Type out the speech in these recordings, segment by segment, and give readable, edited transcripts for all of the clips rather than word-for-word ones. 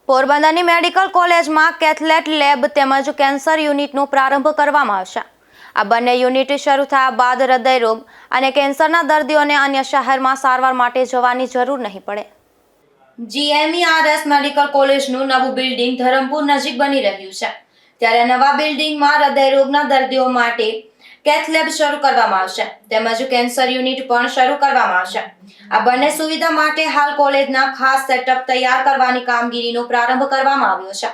પોરબંદરની મેડિકલ કોલેજમાં કેથલેટ લેબ તેમજ કેન્સર યુનિટનો પ્રારંભ કરવામાં આવશે। આ બંને યુનિટ શરૂ થયા બાદ હૃદય રોગ અને કેન્સરના દર્દીઓને અન્ય શહેરમાં સારવાર માટે જવાની જરૂર નહીં પડે। GMERS મેડિકલ કોલેજનું નવું બિલ્ડિંગ ધરમપુર નજીક બની રહ્યું છે, ત્યારે નવા બિલ્ડિંગમાં હૃદય રોગના દર્દીઓ માટે કેથ લેબ શરૂ કરવામાં આવશે તેમજ કેન્સર યુનિટ પણ શરૂ કરવામાં આવશે। આ બંને સુવિધા માટે હાલ કોલેજના ખાસ સેટઅપ તૈયાર કરવાની કામગીરીનો પ્રારંભ કરવામાં આવ્યો છે,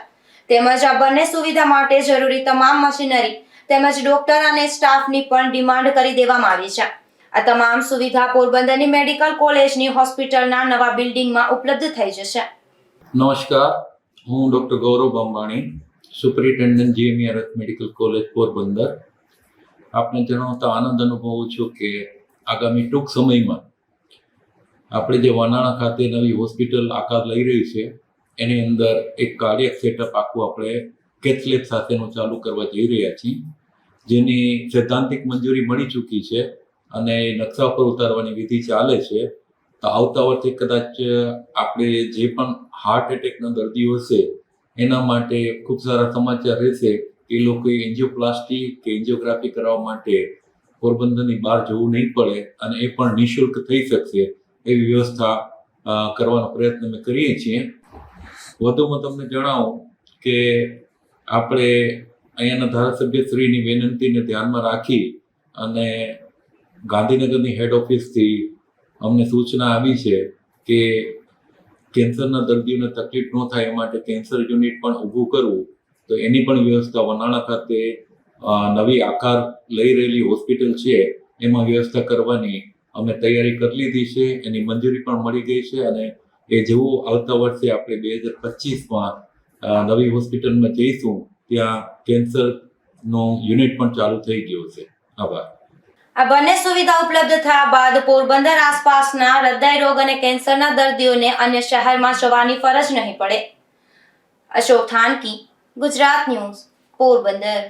તેમજ આ બંને સુવિધા માટે જરૂરી તમામ મશીનરી તેમજ ડોક્ટર અને સ્ટાફની પણ ડિમાન્ડ કરી દેવામાં આવી છે। આ તમામ સુવિધા પોરબંદરની મેડિકલ કોલેજની હોસ્પિટલના નવા બિલ્ડિંગમાં ઉપલબ્ધ થઈ જશે। નમસ્કાર, હું doctor Gaurav Ambani, superintendent GMERS medical college Porbandar. આપને જણાવતા આનંદ અનુભવું છું કે આગામી ટૂંક સમયમાં આપણે જે વનાણા ખાતે નવી હોસ્પિટલ આકાર લઈ રહી છે એની અંદર એક કાર્ડિયક સેટઅપ આખું આપણે કેથ લેબ સાથેનું ચાલુ કરવા જઈ રહ્યા છીએ, જેની સૈદ્ધાંતિક મંજૂરી મળી ચૂકી છે અને નકશા પર ઉતારવાની વિધિ ચાલે છે। તો આવતા વર્ષે કદાચ આપણે જે પણ હાર્ટ એટેકના દર્દીઓ હશે એના માટે ખૂબ સારા સમાચાર રહેશે। એ લોકોએ એન્જિયોપ્લાસ્ટી કે એન્જિયોગ્રાફી કરવા માટે પોરબંદરની બહાર જવું નહીં પડે અને એ પણ નિઃશુલ્ક થઈ શકશે એવી વ્યવસ્થા કરવાનો પ્રયત્ન અમે કરીએ છીએ। વધુમાં તમને જણાવું કે આપણે અહીંયાના ધારાસભ્યશ્રીની વિનંતીને ધ્યાનમાં રાખી અને ગાંધીનગરની હેડ ઓફિસથી અમને સૂચના આવી છે કે કેન્સરના દર્દીઓને તકલીફ ન થાય એ માટે કેન્સર યુનિટ પણ ઊભું કરવું, તો એની પણ વ્યવસ્થા વનાણા ખાતે નવી આકાર લઈ રહેલી હોસ્પિટલ છે એમાં વ્યવસ્થા કરવાની અમે તૈયારી કરી લીધી છે। એની મંજૂરી પણ મળી ગઈ છે અને એ જેવું આવતા વર્ષે આપણે 2025માં નવી હોસ્પિટલમાં જઈશું ત્યાં કેન્સરનો યુનિટ પણ ચાલુ થઈ ગયો છે। આભાર। આ બંને સુવિધા ઉપલબ્ધ થયા બાદ પોરબંદર આસપાસના હૃદય રોગ અને કેન્સરના દર્દીઓને અન્ય શહેરમાં જવાની ફરજ નહીં પડે। અશોક થાનકી, ગુજરાત ન્યૂઝ, પોરબંદર।